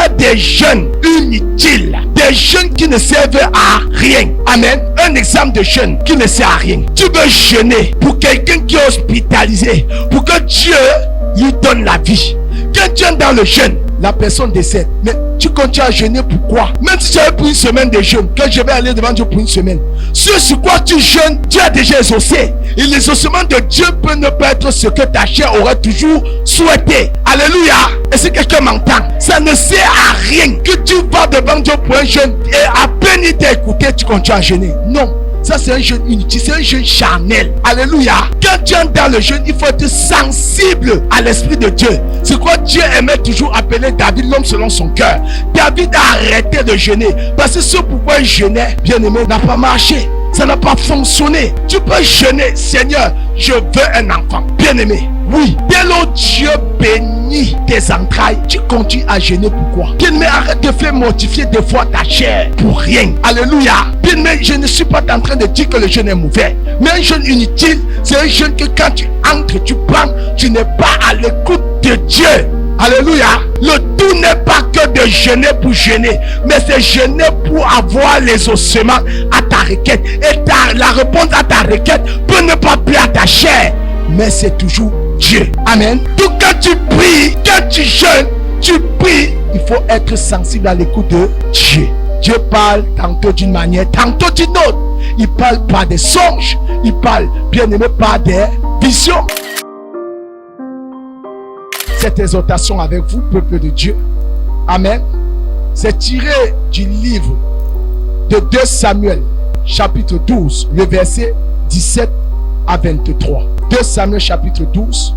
a des jeunes inutiles, des jeunes qui ne servent à rien. Amen. Un exemple de jeune qui ne sert à rien. Tu veux jeûner pour quelqu'un qui est hospitalisé, pour que Dieu lui donne la vie. Quand tu es dans le jeûne, la personne décède. Mais tu continues à jeûner pourquoi? Même si tu avais pour une semaine de jeûne, quand je vais aller devant Dieu pour une semaine, ce sur quoi tu jeûnes, Dieu a déjà exaucé. Et l'exaucement de Dieu peut ne pas être ce que ta chair aurait toujours souhaité. Alléluia. Et si quelqu'un m'entend, ça ne sert à rien que tu vas devant Dieu pour un jeûne et à peine il t'a écouté, tu continues à jeûner. Non. Ça c'est un jeûne inutile, c'est un jeûne charnel. Alléluia. Quand tu es dans le jeûne, il faut être sensible à l'Esprit de Dieu. C'est quoi Dieu aimait toujours appeler David l'homme selon son cœur. David a arrêté de jeûner parce que ce pourquoi il jeûnait, bien aimé, n'a pas marché. Ça n'a pas fonctionné. Tu peux jeûner, Seigneur, je veux un enfant. Bien aimé, oui. Dès lors Dieu bénit tes entrailles, tu continues à jeûner. Pourquoi? Bien aimé, arrête de faire mortifier des fois ta chair pour rien. Alléluia. Bien aimé, je ne suis pas en train de dire que le jeûne est mauvais. Mais un jeûne inutile, c'est un jeûne que quand tu entres, tu prends, tu n'es pas à l'écoute de Dieu. Alléluia. Le tout n'est pas que de jeûner pour jeûner, mais c'est jeûner pour avoir les ossements à ta requête. Et la réponse à ta requête peut ne pas plaire à ta chair, mais c'est toujours Dieu. Amen. Donc quand tu pries, quand tu jeûnes, tu pries, il faut être sensible à l'écoute de Dieu. Dieu parle tantôt d'une manière, tantôt d'une autre. Il parle par des songes, il parle, bien aimé, par des visions. Cette exhortation avec vous, peuple de Dieu, amen, c'est tiré du livre de 2 Samuel, chapitre 12, le verset 17 à 23. 2 Samuel, chapitre 12,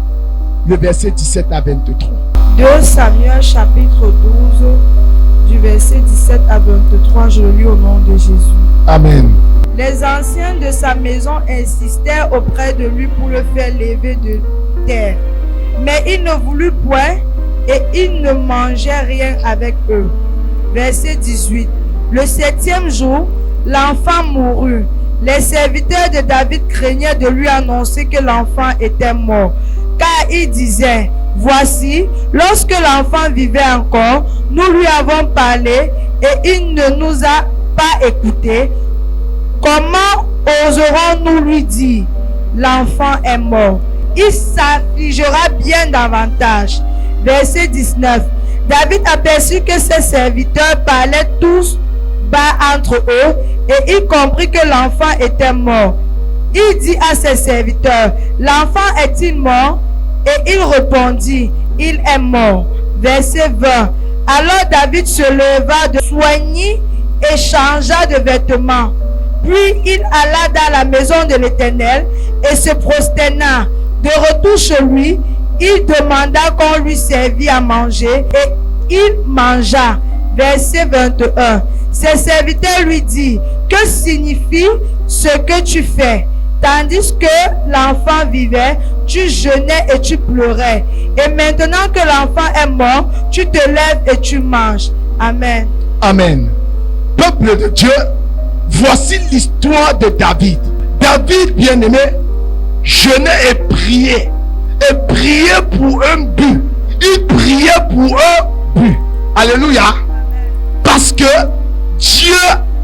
le verset 17 à 23. 2 Samuel, chapitre 12, du verset 17 à 23, je le lis au nom de Jésus. Amen. Les anciens de sa maison insistèrent auprès de lui pour le faire lever de terre. Mais il ne voulut point et il ne mangeait rien avec eux. Verset 18. Le 7e jour, l'enfant mourut. Les serviteurs de David craignaient de lui annoncer que l'enfant était mort, car ils disaient: voici, lorsque l'enfant vivait encore, nous lui avons parlé et il ne nous a pas écoutés. Comment oserons-nous lui dire: l'enfant est mort? Il s'affligera bien davantage. Verset 19. David aperçut que ses serviteurs parlaient tous bas entre eux et il comprit que l'enfant était mort. Il dit à ses serviteurs: l'enfant est-il mort? Et il répondit: il est mort. Verset 20. Alors David se leva de soigner et changea de vêtements. Puis il alla dans la maison de l'Éternel et se prosterna. De retour chez lui, il demanda qu'on lui servit à manger et il mangea. Verset 21. Ses serviteurs lui disent: que signifie ce que tu fais? Tandis que l'enfant vivait, tu jeûnais et tu pleurais. Et maintenant que l'enfant est mort, tu te lèves et tu manges. Amen. Amen. Peuple de Dieu, voici l'histoire de David. David, bien-aimé, jeûnait et priait. Et priait pour un but. Il priait pour un but. Alléluia. Parce que Dieu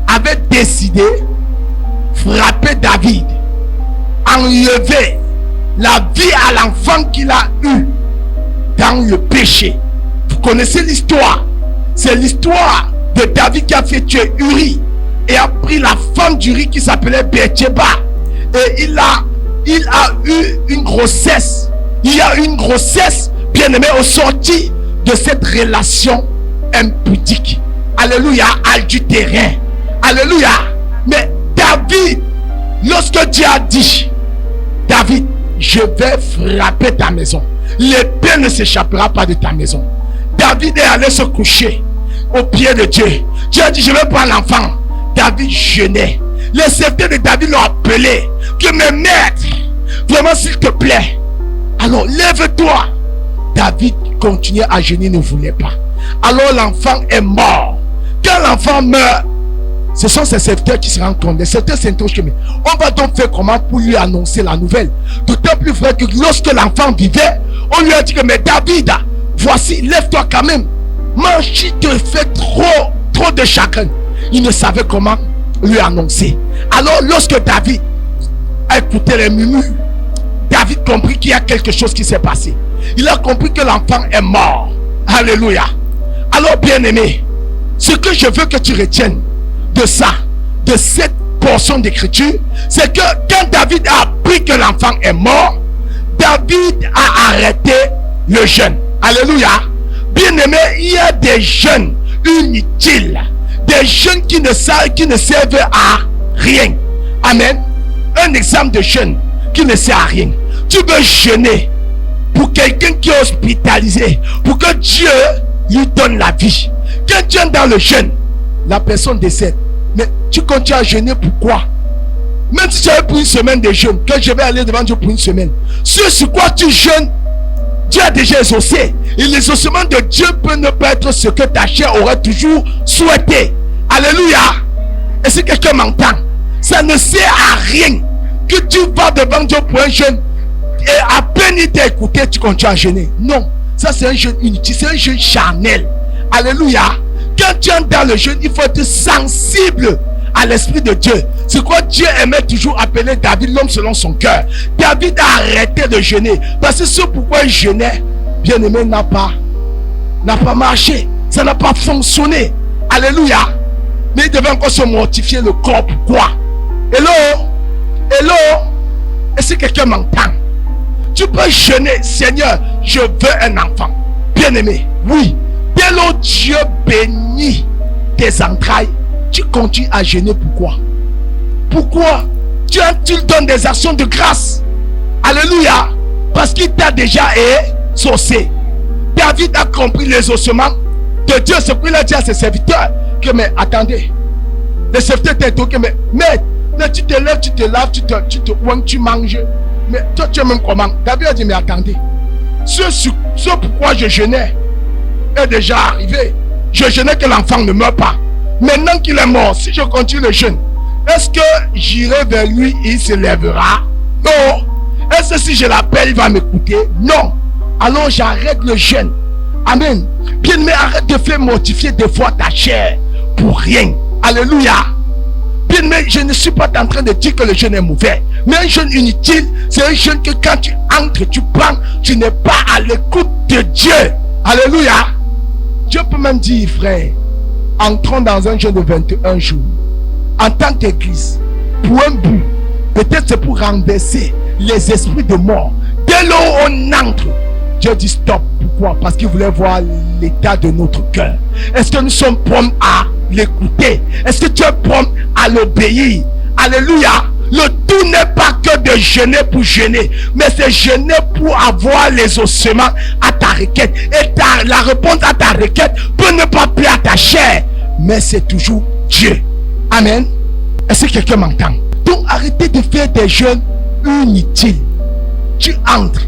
avait décidé de frapper David, enlever la vie à l'enfant qu'il a eu dans le péché. Vous connaissez l'histoire. C'est l'histoire de David qui a fait tuer Uri et a pris la femme d'Uri qui s'appelait Bathsheba. Et il a eu une grossesse. Il y a eu une grossesse, bien aimé, au sorti de cette relation impudique. Alléluia, adultérin. Alléluia. Mais David, lorsque Dieu a dit: David, je vais frapper ta maison, l'épée ne s'échappera pas de ta maison. David est allé se coucher au pied de Dieu. Dieu a dit: je vais prendre l'enfant. David jeûnait. Les serviteurs de David l'ont appelé: que mes maîtres, vraiment s'il te plaît, alors lève-toi. David continuait à jeûner, ne voulait pas. Alors l'enfant est mort. Quand l'enfant meurt, ce sont ses serviteurs qui se rendent compte. Les serviteurs s'interrogent: mais on va donc faire comment pour lui annoncer la nouvelle? D'autant plus vrai que lorsque l'enfant vivait, on lui a dit que: mais David, voici, lève-toi quand même. Manchi te fait trop de chagrin. Il ne savait comment lui annoncer. Alors lorsque David a écouté les murmures, David comprit qu'il y a quelque chose qui s'est passé. Il a compris que l'enfant est mort. Alléluia. Alors bien-aimé, ce que je veux que tu retiennes de ça, de cette portion d'écriture, c'est que quand David a appris que l'enfant est mort, David a arrêté le jeûne. Alléluia. Bien-aimé, il y a des jeûnes inutiles, des jeûnes qui ne servent à rien. Amen. Un exemple de jeûne qui ne sert à rien. Tu veux jeûner pour quelqu'un qui est hospitalisé, pour que Dieu lui donne la vie. Quand tu es dans le jeûne, la personne décède. Mais tu continues à jeûner, pourquoi? Même si tu avais pour une semaine de jeûne, que je vais aller devant Dieu pour une semaine, ce sur quoi tu jeûnes, Dieu a déjà exaucé. Et l'exaucement de Dieu peut ne pas être ce que ta chair aurait toujours souhaité. Alléluia. Et si quelqu'un m'entend, ça ne sert à rien que tu vas devant Dieu pour un jeûne et à peine il t'a écouté, tu continues à jeûner. Non, ça c'est un jeûne inutile, c'est un jeûne charnel. Alléluia. Quand tu es dans le jeûne, il faut être sensible à l'esprit de Dieu. C'est quoi Dieu aimait toujours appeler David l'homme selon son cœur. David a arrêté de jeûner parce que ce pourquoi il jeûnait, bien aimé, n'a pas marché. Ça n'a pas fonctionné. Alléluia. Mais il devait encore se mortifier le corps. Pourquoi? Hello. Et si quelqu'un m'entend, tu peux jeûner. Seigneur, je veux un enfant. Bien aimé, oui. Dès lors Dieu bénit tes entrailles, tu continues à jeûner. Pourquoi? Tu lui donnes des actions de grâce. Alléluia. Parce qu'il t'a déjà exaucé. David a compris l'exaucement de Dieu. C'est pourquoi il a dit à ses serviteurs que, mais attendez, les serviteurs t'ont dit, mais tu te lèves, tu te laves, tu manges. Mais toi tu es même comment? David a dit, mais attendez, ce pourquoi je jeûnais est déjà arrivé. Je jeûnais que l'enfant ne meurt pas. Maintenant qu'il est mort, si je continue le jeûne, est-ce que j'irai vers lui et il se lèvera? Non. Est-ce que si je l'appelle, il va m'écouter? Non. Alors j'arrête le jeûne. Amen. Bien, mais arrête de faire mortifier des fois ta chair pour rien. Alléluia. Bien, mais je ne suis pas en train de dire que le jeûne est mauvais. Mais un jeûne inutile, c'est un jeûne que quand tu entres, tu prends, tu n'es pas à l'écoute de Dieu. Alléluia. Dieu peut même dire, frère, entrons dans un jeûne de 21 jours en tant qu'église pour un but. Peut-être c'est pour renverser les esprits de mort. Dès lors on entre, Dieu dit stop. Pourquoi? Parce qu'il voulait voir l'état de notre cœur. Est-ce que nous sommes prêts à l'écouter? Est-ce que tu es prêt à l'obéir? Alléluia. Le tout n'est pas que de jeûner pour jeûner, mais c'est jeûner pour avoir les ossements à ta requête. Et la réponse à ta requête peut ne pas plaire à ta chair, mais c'est toujours Dieu. Amen. Est-ce que quelqu'un m'entend? Donc arrêtez de faire des jeûnes inutiles. Tu entres,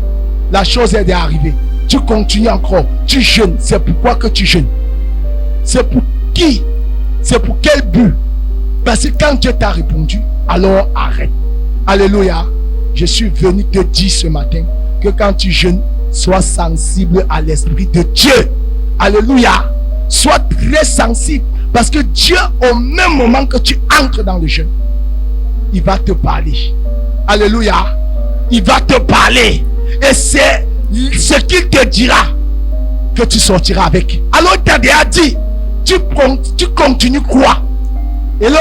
la chose est d'arriver. Tu continues encore, tu jeûnes. C'est pourquoi que tu jeûnes? C'est pour qui? C'est pour quel but? Parce que quand Dieu t'a répondu, alors arrête. Alléluia. Je suis venu te dire ce matin que quand tu jeûnes, sois sensible à l'esprit de Dieu. Alléluia. Sois très sensible. Parce que Dieu, au même moment que tu entres dans le jeûne, il va te parler. Alléluia. Il va te parler. Et c'est ce qu'il te dira que tu sortiras avec. Alors il t'a déjà dit, tu continues quoi? Hello.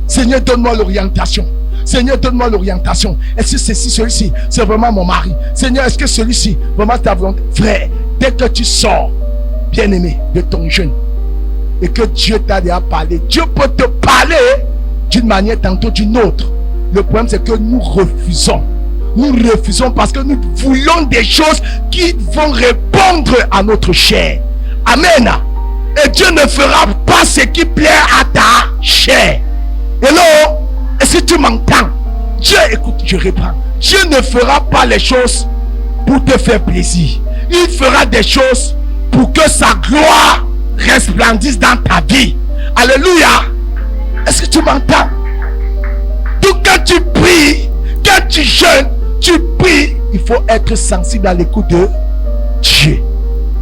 Seigneur, donne-moi l'orientation. Seigneur, donne-moi l'orientation. Est-ce que celui-ci, c'est vraiment mon mari? Seigneur, est-ce que celui-ci, vraiment ta volonté? Frère, dès que tu sors, bien-aimé, de ton jeûne, et que Dieu t'a déjà parlé, Dieu peut te parler d'une manière tantôt d'une autre. Le problème, c'est que nous refusons. Nous refusons parce que nous voulons des choses qui vont répondre à notre chair. Amen. Et Dieu ne fera pas ce qui plaît à ta chair. Hello? Est-ce que tu m'entends? Dieu, écoute, je reprends. Dieu ne fera pas les choses pour te faire plaisir. Il fera des choses pour que sa gloire resplendisse dans ta vie. Alléluia. Est-ce que tu m'entends? Donc quand tu pries, quand tu jeûnes, tu pries, il faut être sensible à l'écoute de Dieu.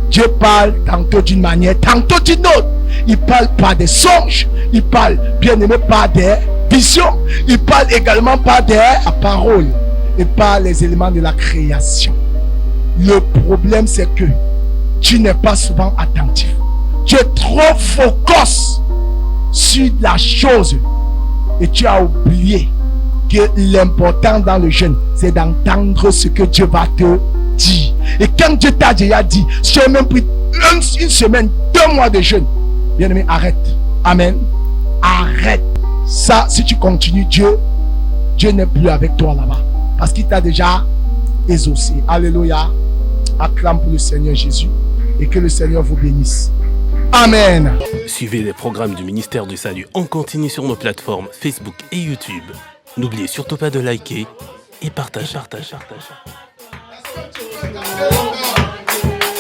Dieu parle tantôt d'une manière, tantôt d'une autre. Il parle par des songes, il parle, bien aimé, par des visions, il parle également par des paroles et par les éléments de la création. Le problème, c'est que tu n'es pas souvent attentif. Tu es trop focus sur la chose et tu as oublié que l'important dans le jeûne, c'est d'entendre ce que Dieu va te dire. Et quand Dieu t'a déjà dit, si tu as même pris une semaine, 2 mois de jeûne, bien aimé, arrête. Amen. Arrête. Ça, si tu continues, Dieu n'est plus avec toi là-bas. Parce qu'il t'a déjà exaucé. Alléluia. Acclame pour le Seigneur Jésus. Et que le Seigneur vous bénisse. Amen. Suivez les programmes du ministère du Salut en continu sur nos plateformes Facebook et YouTube. N'oubliez surtout pas de liker et partager.